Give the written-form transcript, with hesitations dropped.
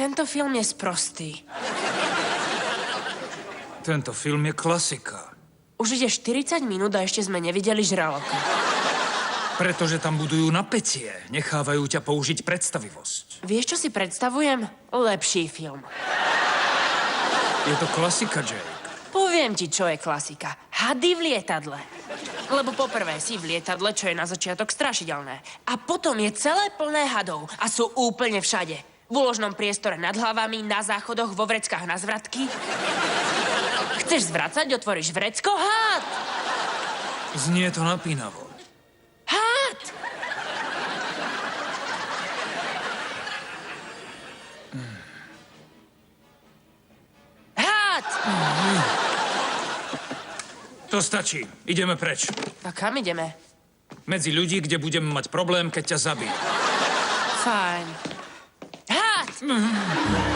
Tento film je sprostý. Tento film je klasika. Už ide 40 minút a ešte sme nevideli žraloka. Pretože tam budujú napätie. Nechávajú ťa použiť predstavivosť. Vieš, čo si predstavujem? Lepší film. Je to klasika, Jake. Poviem ti, čo je klasika. Hady v lietadle. Lebo poprvé si v lietadle, čo je na začiatok strašidelné. A potom je celé plné hadov. A sú úplne všade. V úložnom priestore nad hlavami, na záchodoch, vo vreckách na zvratky. Chceš zvracať, otvoríš vrecko, had! Znie to napínavo. Had! Had! To stačí. Ideme preč. A kam ideme? Medzi ľudí, kde budeme mať problém, keď ťa zabijú. Fajn. Had!